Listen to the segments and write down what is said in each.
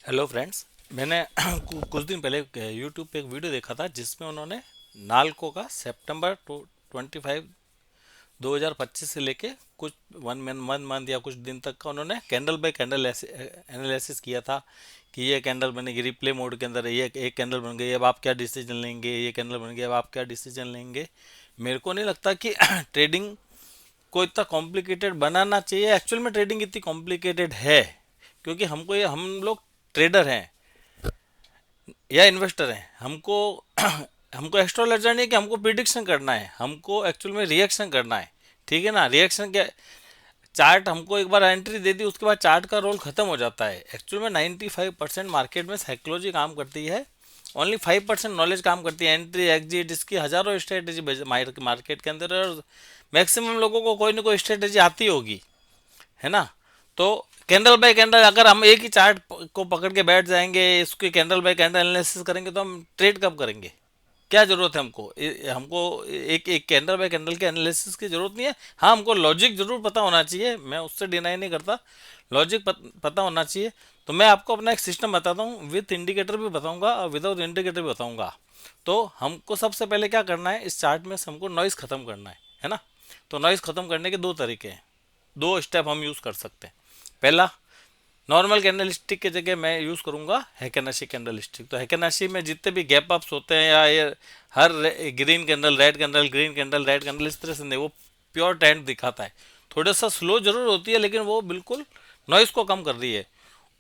Hello friends. मैंने कुछ दिन पहले यूट्यूब पे एक वीडियो देखा था जिसमें उन्होंने नालको का सितंबर 25 2025 से लेके कुछ वन मंथ या कुछ दिन तक का उन्होंने कैंडल बाय कैंडल एनालिसिस किया था कि ये कैंडल बनेगी रिप्ले मोड के अंदर, ये एक कैंडल बन गई, अब आप क्या डिसीजन लेंगे, ये कैंडल बन गई, अब आप क्या डिसीजन लेंगे। मेरे को नहीं लगता कि ट्रेडिंग को इतना कॉम्प्लिकेटेड बनाना चाहिए। एक्चुअल में ट्रेडिंग इतनी कॉम्प्लिकेटेड है क्योंकि हम लोग ट्रेडर हैं या इन्वेस्टर हैं। हमको हमको एस्ट्रोलॉजर नहीं कि हमको प्रिडिक्शन करना है, हमको एक्चुअल में रिएक्शन करना है। ठीक है ना। रिएक्शन क्या, चार्ट हमको एक बार एंट्री दे दी उसके बाद चार्ट का रोल खत्म हो जाता है। एक्चुअल में 95% मार्केट में साइकोलॉजी काम करती है, ओनली 5% नॉलेज काम करती है। एंट्री एग्जिट इसकी हजारों स्ट्रेटेजी मार्केट के अंदर है और मैक्सिमम लोगों को कोई ना कोई स्ट्रेटेजी आती होगी, है ना। तो कैंडल बाय कैंडल अगर हम एक ही चार्ट को पकड़ के बैठ जाएंगे, इसकी कैंडल बाय कैंडल एनालिसिस करेंगे तो हम ट्रेड कब करेंगे। क्या जरूरत है हमको, हमको एक एक कैंडल बाय कैंडल के एनालिसिस की जरूरत नहीं है। हाँ, हमको लॉजिक जरूर पता होना चाहिए, मैं उससे डिनाई नहीं करता। लॉजिक पता होना चाहिए। तो मैं आपको अपना एक सिस्टम बताता हूँ, विथ इंडिकेटर भी बताऊंगा और विदाउट इंडिकेटर भी बताऊंगा। तो हमको सबसे पहले क्या करना है, इस चार्ट में से हमको नॉइस खत्म करना है ना। तो नॉइस खत्म करने के दो तरीके हैं, दो स्टेप हम यूज कर सकते हैं। पहला, नॉर्मल कैंडल स्टिक की जगह मैं यूज करूंगा हैकेनाशी कैंडल स्टिक। तो हैकेनाशी में जितने भी गैप अप्स होते हैं या ये हर green candle red candle green candle red candle इस तरह से नहीं, वो प्योर ट्रेंड दिखाता है। थोड़ा सा स्लो जरूर होती है लेकिन वो बिल्कुल नॉइस को कम कर रही है।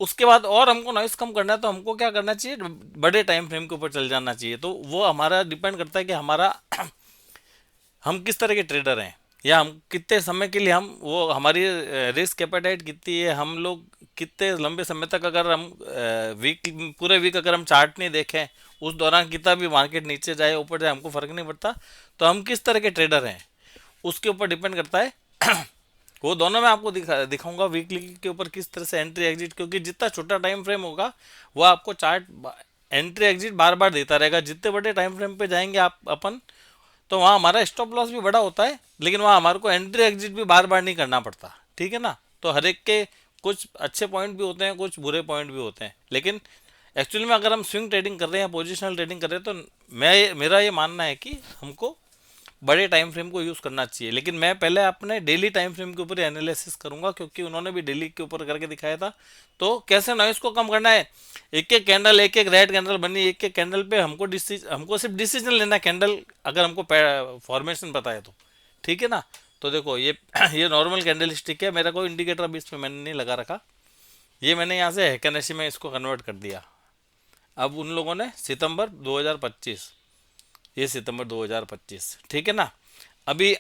उसके बाद और हमको नॉइस कम करना है तो हमको क्या करना चाहिए, बड़े टाइम फ्रेम के ऊपर चल जाना चाहिए। तो वो हमारा डिपेंड करता है कि हमारा हम किस तरह के ट्रेडर हैं या हम कितने समय के लिए, हम वो हमारी रिस्क एपेटाइट कितनी है, हम लोग कितने लंबे समय तक, अगर हम वीक पूरे वीक अगर हम चार्ट नहीं देखें, उस दौरान कितना भी मार्केट नीचे जाए ऊपर जाए हमको फर्क नहीं पड़ता। तो हम किस तरह के ट्रेडर हैं उसके ऊपर डिपेंड करता है। वो दोनों मैं आपको दिखाऊंगा वीकली के ऊपर किस तरह से एंट्री एग्जिट, क्योंकि जितना छोटा टाइम फ्रेम होगा वो आपको चार्ट एंट्री एग्जिट बार बार देता रहेगा। जितने बड़े टाइम फ्रेम पे जाएंगे आप अपन, तो वहाँ हमारा स्टॉप लॉस भी बड़ा होता है लेकिन वहाँ हमारे को एंट्री एग्जिट भी बार बार नहीं करना पड़ता। ठीक है ना। तो हर एक के कुछ अच्छे पॉइंट भी होते हैं, कुछ बुरे पॉइंट भी होते हैं। लेकिन एक्चुअली में अगर हम स्विंग ट्रेडिंग कर रहे हैं या पोजिशनल ट्रेडिंग कर रहे हैं तो मेरा ये मानना है कि हमको बड़े टाइम फ्रेम को यूज़ करना चाहिए। लेकिन मैं पहले अपने डेली टाइम फ्रेम के ऊपर एनालिसिस करूंगा क्योंकि उन्होंने भी डेली के ऊपर करके दिखाया था। तो कैसे नॉइस को कम करना है, एक एक कैंडल, एक एक रेड कैंडल बनी, एक एक कैंडल पे हमको सिर्फ डिसीजन लेना है कैंडल, अगर हमको फॉर्मेशन पता है तो। ठीक है ना। तो देखो ये ये नॉर्मल कैंडल स्टिक है, मेरा कोई इंडिकेटर अभी इसमें मैंने नहीं लगा रखा। ये मैंने यहाँ से हैकेनेशी में इसको कन्वर्ट कर दिया। अब उन लोगों ने सितंबर 2025, ये सितंबर 2025, ठीक है ना। अभी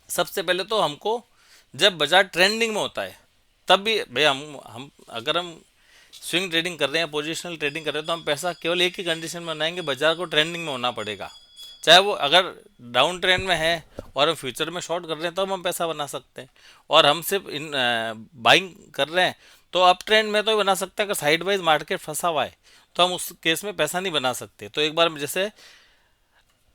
सबसे पहले तो हमको, जब बाजार ट्रेंडिंग में होता है तब भी भाई हम अगर हम स्विंग ट्रेडिंग कर रहे हैं, पोजिशनल ट्रेडिंग कर रहे हैं, तो हम पैसा केवल एक ही कंडीशन में बनाएंगे, बाजार को ट्रेंडिंग में होना पड़ेगा। चाहे वो अगर डाउन ट्रेंड में है और हम फ्यूचर में शॉर्ट कर रहे हैं तब हम पैसा बना सकते हैं, और हम सिर्फ इन बाइंग कर रहे हैं तो अप ट्रेंड में तो ही बना सकते हैं। अगर साइड वाइज मार्केट फंसा हुआ है तो हम उस केस में पैसा नहीं बना सकते। तो एक बार जैसे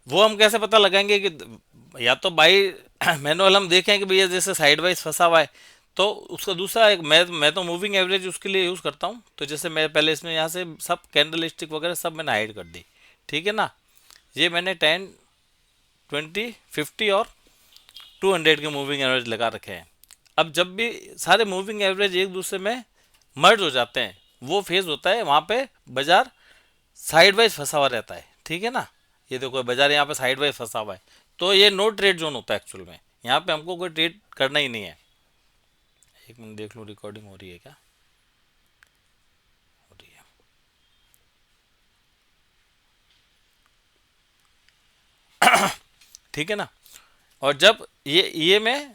वो हम कैसे पता लगाएंगे कि या तो बाई मैनुअल हम देखें कि भैया जैसे साइड वाइज फंसा हुआ है, तो उसका दूसरा एक, मैं तो मूविंग एवरेज उसके लिए यूज़ करता हूँ। तो जैसे मैं पहले इसमें यहाँ से सब कैंडल स्टिक वगैरह सब मैंने हाइड कर दी। ठीक है ना। ये मैंने 10, 20, 50 और 200 के मूविंग एवरेज लगा रखे हैं। अब जब भी सारे मूविंग एवरेज एक दूसरे में मर्ज हो जाते हैं, वो फेज होता है वहाँ पे बाजार साइड वाइज फंसा हुआ रहता है। ठीक है ना। ये देखो बाजार यहाँ पे साइड वाइज फंसा हुआ है, तो ये नो ट्रेड जोन होता है एक्चुअल में, यहाँ पे हमको कोई ट्रेड करना ही नहीं है। एक मिनट देख लूँ रिकॉर्डिंग हो रही है क्या, हो रही है। ठीक है ना। और जब ये में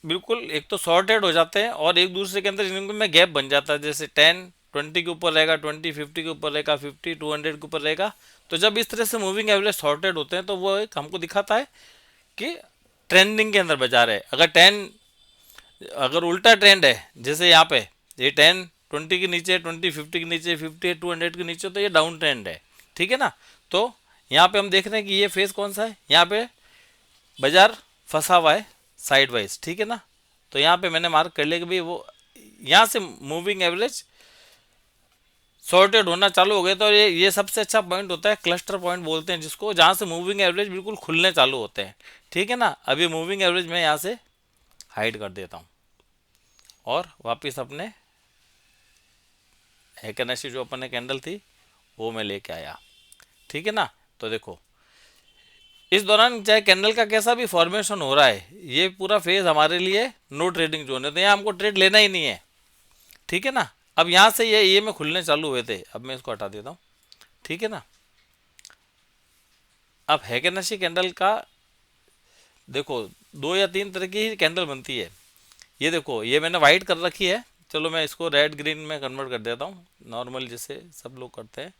बिल्कुल एक तो सॉर्टेड हो जाते हैं और एक दूसरे के अंदर इनमें में गैप बन जाता है। जैसे 10 20 के ऊपर रहेगा, 20 50 के ऊपर रहेगा, 50 200 के ऊपर रहेगा। तो जब इस तरह से मूविंग एवरेज सॉर्टेड होते हैं तो वो एक हमको दिखाता है कि ट्रेंडिंग के अंदर बाजार है। अगर उल्टा ट्रेंड है, जैसे यहाँ पे ये 10 20 के नीचे, 20 50 के नीचे, 50 200 के नीचे, तो ये डाउन ट्रेंड है। ठीक है ना। तो यहाँ पे हम देख रहे हैं कि ये फेज कौन सा है, यहाँ पे बाजार फंसा हुआ है साइड वाइज। ठीक है ना। तो यहाँ पे मैंने मार्क कर लिया कि भाई वो यहाँ से मूविंग एवरेज सॉर्टेड होना चालू हो गए, तो ये सबसे अच्छा पॉइंट होता है, क्लस्टर पॉइंट बोलते हैं जिसको, जहाँ से मूविंग एवरेज बिल्कुल खुलने चालू होते हैं। ठीक है ना। अब ये मूविंग एवरेज मैं यहाँ से हाइड कर देता हूँ और वापस अपने हैकेनेसी जो अपन ने कैंडल थी वो मैं लेके आया। ठीक है ना। तो देखो इस दौरान चाहे कैंडल का कैसा भी फॉर्मेशन हो रहा है, ये पूरा फेज हमारे लिए नो ट्रेडिंग जोन है, तो यहाँ हमको ट्रेड लेना ही नहीं है। ठीक है ना। अब यहाँ से ये में खुलने चालू हुए थे, अब मैं इसको हटा देता हूँ। ठीक है ना। अब हैकेनेसी कैंडल का देखो 2 या 3 तरह की ही कैंडल बनती है। ये देखो ये मैंने वाइट कर रखी है, चलो मैं इसको रेड ग्रीन में कन्वर्ट कर देता हूँ, नॉर्मल जैसे सब लोग करते हैं,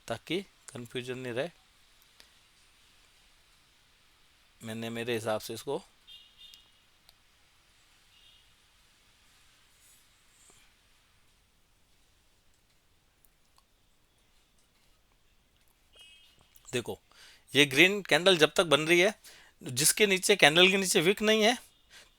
ताकि कंफ्यूजन नहीं रहे। मैंने मेरे हिसाब से इसको देखो, ये ग्रीन कैंडल जब तक बन रही है, जिसके नीचे कैंडल के नीचे विक नहीं है,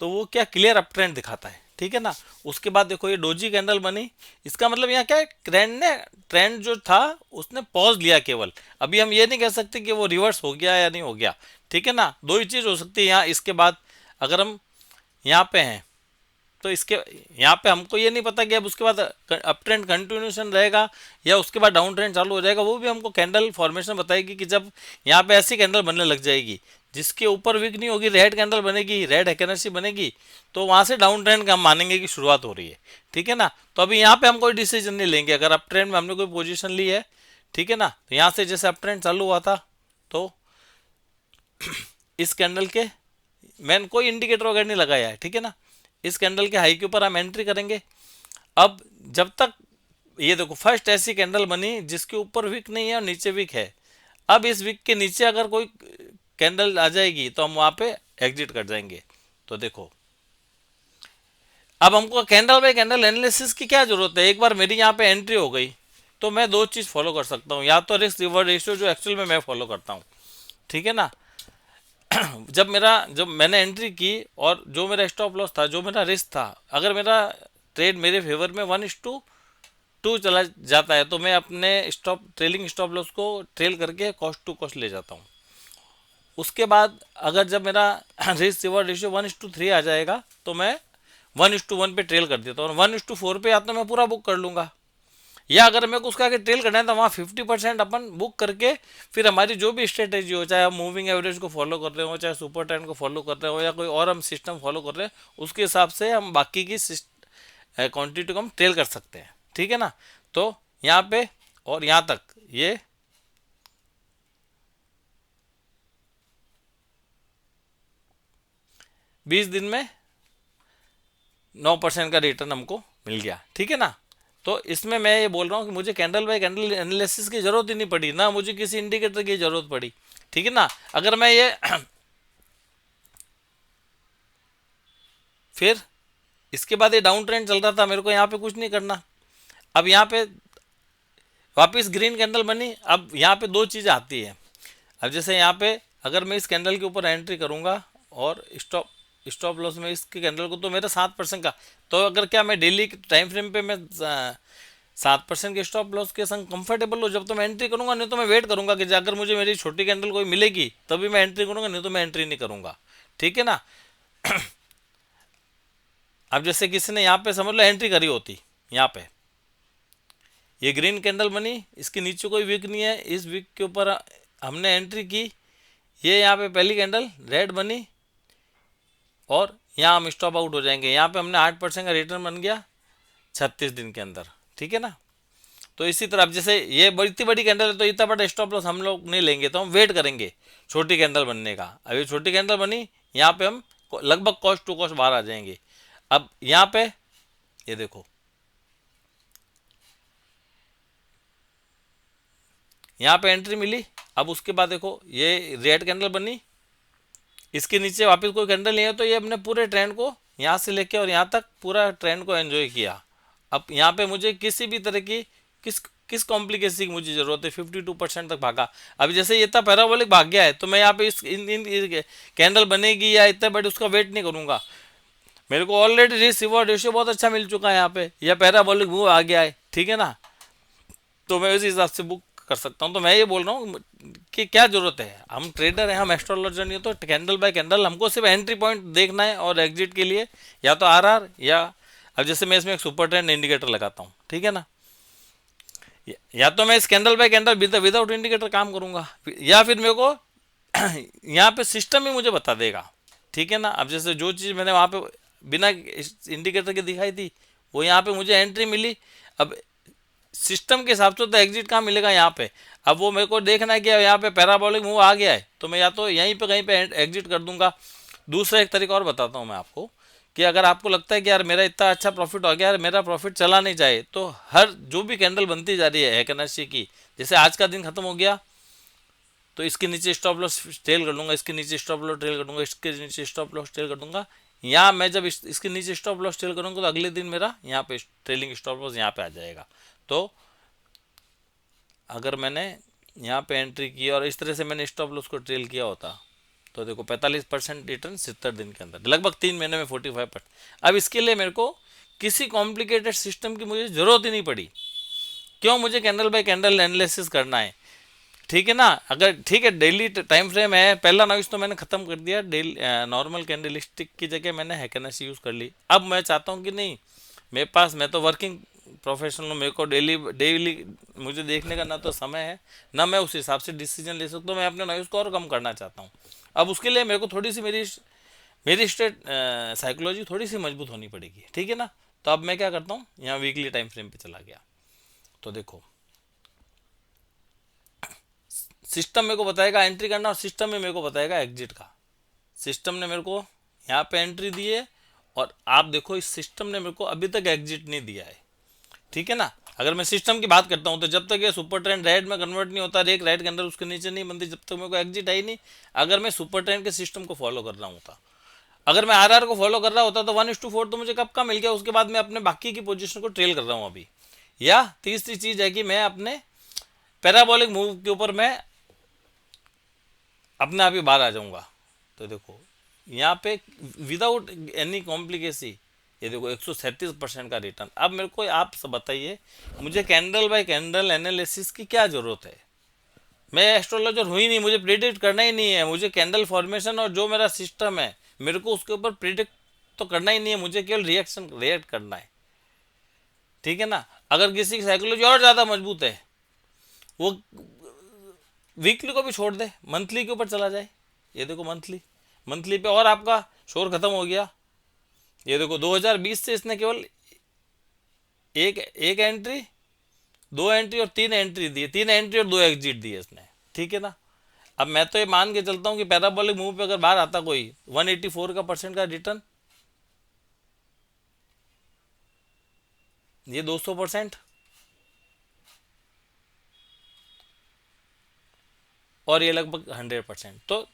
तो वो क्या क्लियर अप ट्रेंड दिखाता है। ठीक है ना। उसके बाद देखो ये डोजी कैंडल बनी, इसका मतलब यहाँ क्या है, ट्रेंड जो था उसने पॉज लिया केवल। अभी हम ये नहीं कह सकते कि वो रिवर्स हो गया या नहीं हो गया। ठीक है ना। दो ही चीज हो सकती है यहाँ। इसके बाद अगर हम यहाँ पे हैं, तो इसके यहाँ पे हमको ये नहीं पता कि अब उसके बाद अप ट्रेंड कंटिन्यूशन रहेगा या उसके बाद डाउन ट्रेंड चालू हो जाएगा। वो भी हमको कैंडल फॉर्मेशन बताएगी कि जब यहाँ पे ऐसी कैंडल बनने लग जाएगी जिसके ऊपर वीक नहीं होगी, रेड कैंडल बनेगी, रेड हैकेनेसी बनेगी, तो वहाँ से डाउन ट्रेंड का हम मानेंगे कि शुरुआत हो रही है। ठीक है ना। तो अभी यहाँ पे हम कोई डिसीजन नहीं लेंगे अगर अप ट्रेंड में हमने कोई पोजिशन ली है। ठीक है ना। तो यहाँ से जैसे अप ट्रेंड चालू हुआ था, तो इस कैंडल के मैंने कोई इंडिकेटर वगैरह नहीं लगाया है। ठीक है ना। इस कैंडल के हाई के ऊपर हम एंट्री करेंगे। अब जब तक ये देखो फर्स्ट ऐसी कैंडल बनी जिसके ऊपर विक नहीं है और नीचे विक है, अब इस विक के नीचे अगर कोई कैंडल आ जाएगी तो हम वहां पे एग्जिट कर जाएंगे। तो देखो अब हमको कैंडल बाय कैंडल एनालिसिस की क्या जरूरत है, एक बार मेरी यहाँ पे एंट्री हो गई तो मैं दो चीज फॉलो कर सकता हूँ, या तो रिस्क रिवॉर्ड रेशियो जो एक्चुअल में मैं फॉलो करता हूँ। ठीक है ना। जब मैंने एंट्री की और जो मेरा स्टॉप लॉस था, जो मेरा रिस्क था, अगर मेरा ट्रेड मेरे फेवर में 1:2 चला जाता है, तो मैं अपने ट्रेलिंग स्टॉप लॉस को ट्रेल करके कॉस्ट टू कॉस्ट ले जाता हूँ। उसके बाद अगर जब मेरा रिस्क रिवॉर्ड रेशियो 1:3 आ जाएगा, तो मैं 1:1 पे ट्रेल कर देता हूँ, और 1:4 पे या तो मैं पूरा बुक कर लूंगा, या अगर मेरे को उसका आगे ट्रेल करना है तो वहाँ 50% अपन बुक करके फिर हमारी जो भी स्ट्रेटेजी हो, चाहे हम मूविंग एवरेज को फॉलो कर रहे हो, चाहे सुपर ट्रेंड को फॉलो कर रहे हो, या कोई और हम सिस्टम फॉलो कर रहे हैं, उसके हिसाब से हम बाकी की क्वान्टिटी को हम ट्रेल कर सकते हैं। ठीक है ना। तो यहाँ पे और यहाँ तक ये 20 दिन में 9% का रिटर्न हमको मिल गया। ठीक है ना। तो इसमें मैं ये बोल रहा हूँ कि मुझे कैंडल बाय कैंडल एनालिसिस की जरूरत ही नहीं पड़ी, ना मुझे किसी इंडिकेटर की जरूरत पड़ी। ठीक है ना। अगर मैं ये फिर इसके बाद ये डाउन ट्रेंड चल रहा था, मेरे को यहाँ पे कुछ नहीं करना। अब यहाँ पे वापस ग्रीन कैंडल बनी, अब यहाँ पे दो चीज़ आती है। अब जैसे यहाँ पे अगर मैं इस कैंडल के ऊपर एंट्री करूँगा और स्टॉप लॉस में इसके कैंडल को, तो मेरा 7% का, तो अगर क्या मैं डेली टाइम फ्रेम पे मैं 7% के स्टॉप लॉस के संग कंफर्टेबल हो जब तो मैं एंट्री करूंगा, नहीं तो मैं वेट करूंगा कि अगर मुझे मेरी छोटी कैंडल कोई मिलेगी तभी मैं एंट्री करूंगा, नहीं तो मैं एंट्री नहीं करूंगा। ठीक है ना। अब जैसे किसी ने यहाँ पे समझ लो एंट्री करी होती, यहाँ पे ये ग्रीन कैंडल बनी, इसके नीचे कोई विक नहीं है, इस विक के ऊपर हमने एंट्री की, ये यहाँ पे पहली कैंडल रेड बनी और यहाँ हम स्टॉप आउट हो जाएंगे। यहाँ पे हमने 8% का रिटर्न बन गया 36 दिन के अंदर। ठीक है ना। तो इसी तरह अब जैसे ये इतनी बड़ी कैंडल है तो इतना बड़ा स्टॉप लॉस हम लोग नहीं लेंगे, तो हम वेट करेंगे छोटी कैंडल बनने का। अब ये छोटी कैंडल बनी, यहाँ पे हम लगभग कॉस्ट टू कॉस्ट बाहर आ जाएंगे। अब यहाँ पे ये देखो, यहाँ पे एंट्री मिली। अब उसके बाद देखो ये रेड कैंडल बनी, इसके नीचे वापस कोई कैंडल नहीं है, तो ये हमने पूरे ट्रेंड को यहाँ से लेके और यहाँ तक पूरा ट्रेंड को एंजॉय किया। अब यहाँ पे मुझे किसी भी तरह की किस किस कॉम्प्लिकेशन की मुझे जरूरत है, 52% तक भागा। अभी जैसे ये इतना पैराबोलिक भाग गया है, तो मैं यहाँ पे इन कैंडल बनेगी या इतना बट उसका वेट नहीं करूँगा। मेरे को ऑलरेडी रिस्क रिवॉर्ड रेशियो बहुत अच्छा मिल चुका है यहाँ पे, या पैराबोलिक मूव आ गया है। ठीक है ना। तो मैं उसी हिसाब से बुक कर सकता हूँ। तो मैं ये बोल रहा हूँ कि क्या जरूरत है, हम ट्रेडर हैं, हम एस्ट्रोलॉजर नहीं, तो कैंडल बाय कैंडल हमको सिर्फ एंट्री पॉइंट देखना है, और एग्जिट के लिए या तो आर या, अब जैसे मैं इसमें एक सुपर ट्रेंड इंडिकेटर लगाता हूँ, ठीक है ना, या तो मैं इस candle bye candle without indicator काम करूंगा, या फिर मेरे को यहाँ पे सिस्टम ही मुझे बता देगा, ठीक है ना। अब जैसे जो चीज़ मैंने वहाँ पे बिना इंडिकेटर के दिखाई थी, वो यहाँ पे मुझे एंट्री मिली। अब सिस्टम के हिसाब से तो एग्जिट कहाँ मिलेगा यहाँ पे, अब वो मेरे को देखना है कि यहाँ पे पैराबोलिक मूव आ गया है, तो मैं या तो यहीं पे कहीं पे एग्जिट कर दूंगा। दूसरा एक तरीका और बताता हूँ मैं आपको, कि अगर आपको लगता है कि यार मेरा इतना अच्छा प्रॉफिट हो गया, यार मेरा प्रॉफिट चला नहीं जाए, तो हर जो भी कैंडल बनती जा रही है हैकनशी की, जैसे आज का दिन खत्म हो गया तो इसके नीचे स्टॉप लॉस ट्रेल कर लूंगा, इसके नीचे स्टॉप लॉस ट्रेल कर दूंगा, इसके नीचे स्टॉप लॉस ट्रेल कर दूंगा। यहाँ मैं जब इसके नीचे स्टॉप लॉस ट्रेल करूंगा तो अगले दिन मेरा यहाँ पे ट्रेलिंग स्टॉप लॉस यहाँ पे आ जाएगा। तो अगर मैंने यहाँ पे एंट्री की और इस तरह से मैंने स्टॉप लॉस को ट्रेल किया होता, तो देखो 45% रिटर्न 70 दिन के अंदर, लगभग 3 महीने में 45%। अब इसके लिए मेरे को किसी कॉम्प्लिकेटेड सिस्टम की मुझे ज़रूरत ही नहीं पड़ी। क्यों, मुझे कैंडल बाय कैंडल एनालिसिस करना है, ठीक है ना। अगर ठीक है डेली टाइम फ्रेम है, पहला नॉइस तो मैंने खत्म कर दिया, डेली नॉर्मल कैंडलस्टिक की जगह मैंने हैकेनेसी यूज़ कर ली। अब मैं चाहता हूँ कि नहीं, मेरे पास, मैं तो वर्किंग प्रोफेशनल हूँ, मेरे को डेली डेली मुझे देखने का ना तो समय है, ना मैं उस हिसाब से डिसीजन ले सकता हूँ। मैं अपने नॉइस को और कम करना चाहता हूँ। अब उसके लिए मेरे को थोड़ी सी मेरी स्टेट साइकोलॉजी थोड़ी सी मजबूत होनी पड़ेगी, ठीक है ना। तो अब मैं क्या करता हूँ, यहाँ वीकली टाइम फ्रेम पे चला गया, तो देखो सिस्टम मेरे को बताएगा एंट्री करना, और सिस्टम में मेरे को बताएगा एग्जिट का। सिस्टम ने मेरे को यहाँ पे एंट्री दी है, और आप देखो इस सिस्टम ने मेरे को अभी तक एग्जिट नहीं दिया है, ठीक है ना। अगर मैं सिस्टम की बात करता हूँ तो जब तक ये सुपर ट्रेंड रेड में कन्वर्ट नहीं होता, एक रेड कैंडल उसके नीचे नहीं बनती, जब तक मेरे को एग्जिट है ही नहीं। अगर मैं सुपर ट्रेंड के सिस्टम को फॉलो कर रहा होता, अगर मैं आरआर को फॉलो कर रहा होता, तो 1:4 तो मुझे कब का मिल गया, उसके बाद मैं अपने बाकी की पोजीशन को ट्रेल कर रहा हूँ अभी। या तीसरी चीज है कि मैं अपने पैराबोलिक मूव के ऊपर मैं अपने आप ही बाहर आ जाऊंगा। तो देखो यहाँ पे विदाउट एनी कॉम्प्लिकेसी, ये देखो 137% का रिटर्न। अब मेरे को आप सब बताइए, मुझे कैंडल बाय कैंडल एनालिसिस की क्या जरूरत है। मैं एस्ट्रोलॉजर हुई नहीं, मुझे प्रिडिक्ट करना ही नहीं है, मुझे कैंडल फॉर्मेशन और जो मेरा सिस्टम है मेरे को उसके ऊपर प्रिडिक्ट तो करना ही नहीं है, मुझे केवल रिएक्ट करना है, ठीक है ना। अगर किसी की साइकोलॉजी और ज़्यादा मजबूत है, वो वीकली को भी छोड़ दे, मंथली के ऊपर चला जाए। ये देखो मंथली, मंथली पे और आपका शोर खत्म हो गया। ये देखो 2020 से इसने केवल एक एक एंट्री, दो एंट्री और तीन एंट्री दी, तीन एंट्री और दो एग्जिट दिए इसने, ठीक है ना। अब मैं तो ये मान के चलता हूँ कि पैराबोलिक मूव पे अगर बाहर आता कोई 184 का परसेंट का रिटर्न, ये 200%, और ये लगभग 100%। तो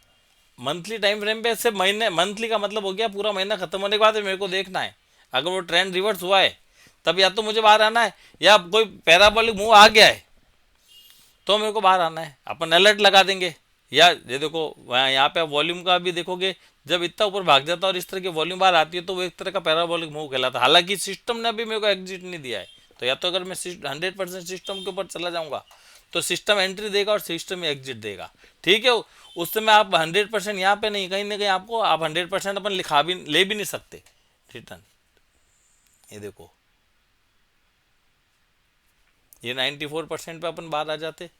मंथली टाइम फ्रेम पे सिर्फ महीने, मंथली का मतलब हो गया पूरा महीना खत्म होने के बाद मेरे को देखना है। अगर वो ट्रेंड रिवर्स हुआ है तब या तो मुझे बाहर आना है, या कोई पैराबोलिक मूव आ गया है तो मेरे को बाहर आना है, अपन अलर्ट लगा देंगे। या ये देखो यहाँ पे आप वॉल्यूम का भी देखोगे, जब इतना ऊपर भाग जाता है और इस तरह की वॉल्यूम बाहर आती है तो वो एक तरह का पैराबोलिक मूव कहलाता है। हालांकि सिस्टम ने अभी मेरे को एग्जिट नहीं दिया है, तो या तो अगर मैं 100% सिस्टम के ऊपर चला जाऊंगा तो सिस्टम एंट्री देगा और सिस्टम ही एग्जिट देगा, ठीक है। उस समय आप 100% यहाँ पे नहीं, कहीं ना कहीं आपको आप 100% अपन लिखा भी ले भी नहीं सकते रिटर्न। ये देखो ये 94% पे अपन बाहर आ जाते,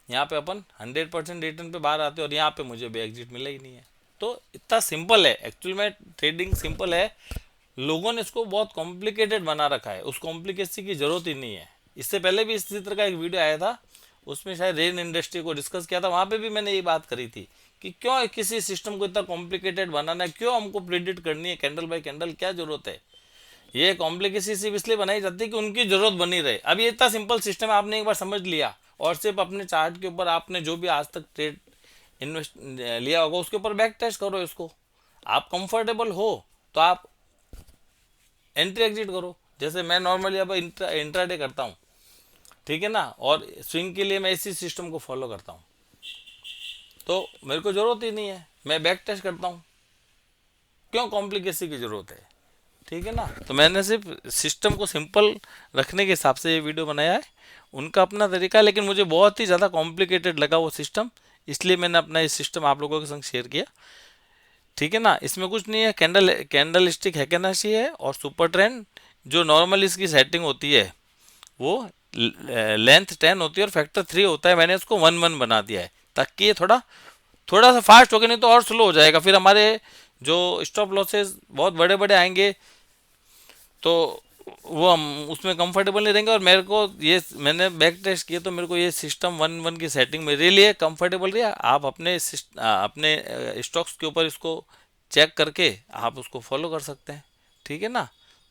यहाँ पे अपन 100% रिटर्न पे बाहर आते, और यहाँ पे मुझे भी एग्जिट मिला ही नहीं है। तो इतना सिंपल है एक्चुअल में, ट्रेडिंग सिंपल है, लोगों ने इसको बहुत कॉम्प्लिकेटेड बना रखा है, उस कॉम्प्लिकेसी की जरूरत ही नहीं है। इससे पहले भी इसी तरह का एक वीडियो आया था, उसमें शायद रेन इंडस्ट्री को डिस्कस किया था, वहाँ पे भी मैंने ये बात करी थी कि क्यों किसी सिस्टम को इतना कॉम्प्लिकेटेड बनाना है, क्यों हमको प्रिडिक्ट करनी है कैंडल बाय कैंडल, क्या जरूरत है। ये कॉम्प्लिकेसी सिर्फ इसलिए बनाई जाती है कि उनकी जरूरत बनी रहे। अब ये इतना सिंपल सिस्टम है, आपने एक बार समझ लिया और सिर्फ अपने चार्ट के ऊपर आपने जो भी आज तक ट्रेड इन्वेस्ट लिया होगा उसके ऊपर बैक टेस्ट करो इसको, आप कंफर्टेबल हो तो आप एंट्री एग्जिट करो। जैसे मैं नॉर्मली अब इंट्राडे करता हूँ, ठीक है ना, और स्विंग के लिए मैं इसी सिस्टम को फॉलो करता हूँ, तो मेरे को ज़रूरत ही नहीं है, मैं बैक टेस्ट करता हूँ। क्यों कॉम्प्लिकेसी की ज़रूरत है, ठीक है ना। तो मैंने सिर्फ सिस्टम को सिंपल रखने के हिसाब से ये वीडियो बनाया है, उनका अपना तरीका है, लेकिन मुझे बहुत ही ज़्यादा कॉम्प्लिकेटेड लगा वो सिस्टम, इसलिए मैंने अपना ये सिस्टम आप लोगों के संग शेयर किया। ठीक है ना। इसमें कुछ नहीं है, कैंडल स्टिक हैकेनाशी है और सुपर ट्रेंड, जो नॉर्मल इसकी सेटिंग होती है वो लेंथ 10 होती है और फैक्टर 3 होता है। मैंने इसको 1:1 बना दिया है ताकि ये थोड़ा थोड़ा सा फास्ट हो गया, नहीं तो और स्लो हो जाएगा, फिर हमारे जो स्टॉप लॉसेस बहुत बड़े बड़े आएंगे तो वो हम उसमें कंफर्टेबल नहीं रहेंगे। और मेरे को ये मैंने बैक टेस्ट किया तो मेरे को ये सिस्टम 1:1 की सेटिंग मेरे लिए कंफर्टेबल रही। आप अपने अपने स्टॉक्स के ऊपर इसको चेक करके आप उसको फॉलो कर सकते हैं। ठीक है ना।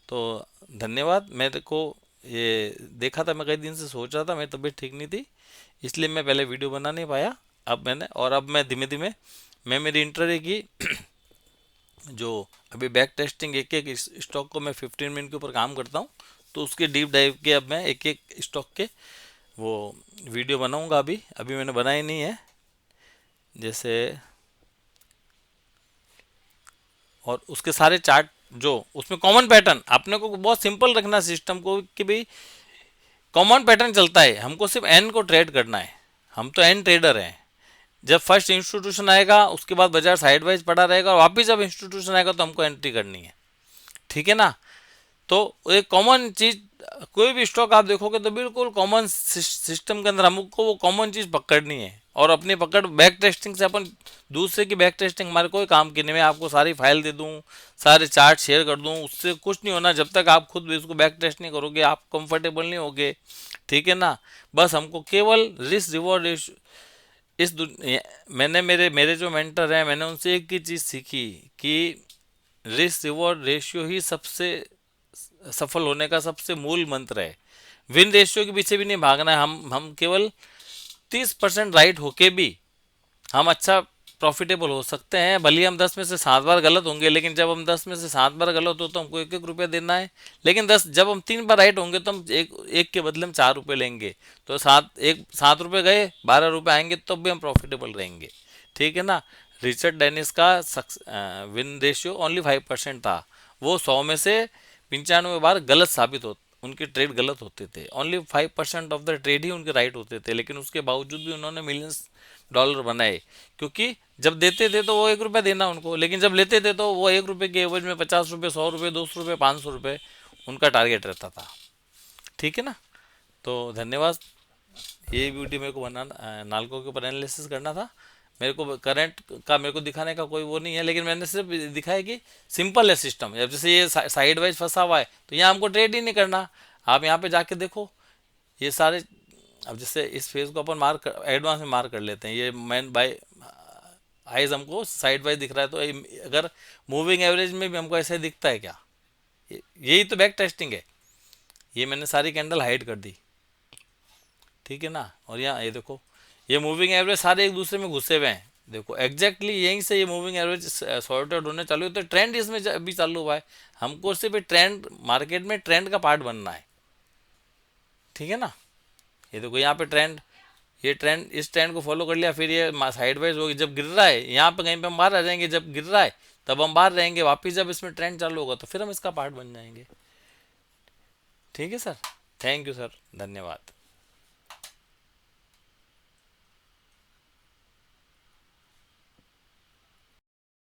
तो धन्यवाद। मेरे को ये देखा था, मैं कई दिन से सोच रहा था, मेरी तबीयत ठीक नहीं थी इसलिए मैं पहले वीडियो बना नहीं पाया। अब मैं धीमे धीमे मैं मेरी इंटरव्यू की जो अभी बैक टेस्टिंग एक एक स्टॉक को मैं 15 मिनट के ऊपर काम करता हूँ, तो उसके डीप डाइव के अब मैं एक एक स्टॉक के वो वीडियो बनाऊंगा। अभी अभी मैंने बनाई नहीं है जैसे, और उसके सारे चार्ट जो उसमें कॉमन पैटर्न अपने को बहुत सिंपल रखना सिस्टम को कि भाई कॉमन पैटर्न चलता है, हमको सिर्फ एन को ट्रेड करना है, हम तो एन ट्रेडर हैं। जब फर्स्ट इंस्टीट्यूशन आएगा उसके बाद बाजार साइड वाइज पड़ा रहेगा और वापिस जब इंस्टीट्यूशन आएगा तो हमको एंट्री करनी है। ठीक है ना। तो एक कॉमन चीज, कोई भी स्टॉक आप देखोगे तो बिल्कुल कॉमन सिस्टम के अंदर हमको वो कॉमन चीज पकड़नी है, और अपनी पकड़ बैक टेस्टिंग से अपन दूसरे की बैक टेस्टिंग हमारे कोई काम की नहीं। मैं आपको सारी फाइल दे दूं, सारे चार्ट शेयर कर दूं, उससे कुछ नहीं होना जब तक आप खुद भी इसको बैक टेस्ट नहीं करोगे, आप कंफर्टेबल नहीं होगे। ठीक है ना। बस हमको केवल रिस्क रिवॉर्ड इस मैंने मेरे मेरे जो मेंटर हैं मैंने उनसे एक ही चीज़ सीखी कि रिस्क रिवॉर्ड रेशियो ही सबसे सफल होने का सबसे मूल मंत्र है। विन रेशियो के पीछे भी नहीं भागना है, हम केवल 30% राइट होके भी हम अच्छा प्रॉफिटेबल हो सकते हैं। भले हम 10 में से 7 बार गलत होंगे, लेकिन जब हम 10 में से 7 बार गलत हो तो हमको 1-1 रुपया देना है। लेकिन 10 जब हम 3 बार राइट होंगे तो हम एक एक के बदले में 4 रुपये लेंगे, तो 7 रुपये गए, 12 रुपये आएंगे, तब भी हम प्रॉफिटेबल रहेंगे। ठीक है ना। रिचर्ड डेनिस का विन रेशियो ओनली 5% था, वो 100 में से 95 बार गलत साबित हो, उनके ट्रेड गलत होते थे। ओनली 5% ऑफ द ट्रेड ही उनके राइट होते थे, लेकिन उसके बावजूद भी उन्होंने मिलियंस डॉलर बनाए। क्योंकि जब देते थे तो वो 1 रुपया देना उनको, लेकिन जब लेते थे तो वो 1 रुपये के एवज में 50 रुपये, 100 रुपये, 200 रुपये, 500 रुपये उनका टारगेट रहता था। ठीक है ना। तो धन्यवाद। ये वीडियो मेरे को बनाना नालको के ऊपर एनालिसिस करना था। मेरे को करंट का मेरे को दिखाने का कोई वो नहीं है, लेकिन मैंने सिर्फ दिखाया कि सिंपल है सिस्टम। अब जैसे ये साइड वाइज फंसा हुआ है तो यहाँ हमको ट्रेड ही नहीं करना। आप यहाँ पे जाके देखो ये सारे, अब जैसे इस फेज को अपन मार्क एडवांस में मार्क कर लेते हैं, ये मैन बाय आइज हमको साइड वाइज दिख रहा है, तो अगर मूविंग एवरेज में भी हमको ऐसे दिखता है क्या? यही तो बैक टेस्टिंग है। ये मैंने सारी कैंडल हाइड कर दी। ठीक है ना। और यहाँ ये देखो, ये मूविंग एवरेज सारे एक दूसरे में घुसे हुए हैं। देखो एग्जैक्टली यहीं से ये मूविंग एवरेज सॉर्टेड होने चालू है, तो ट्रेंड इसमें अभी चालू हुआ है। हमको सिर्फ ट्रेंड मार्केट में ट्रेंड का पार्ट बनना है। ठीक है ना। ये देखो यहाँ पे ट्रेंड, ये ट्रेंड, इस ट्रेंड को फॉलो कर लिया, फिर ये साइड वाइज होगी, जब गिर रहा है यहाँ पे कहीं पे हम बाहर आ जाएंगे, जब गिर रहा है तब हम बाहर रहेंगे, वापिस जब इसमें ट्रेंड चालू होगा तो फिर हम इसका पार्ट बन जाएंगे। ठीक है सर। थैंक यू सर, धन्यवाद।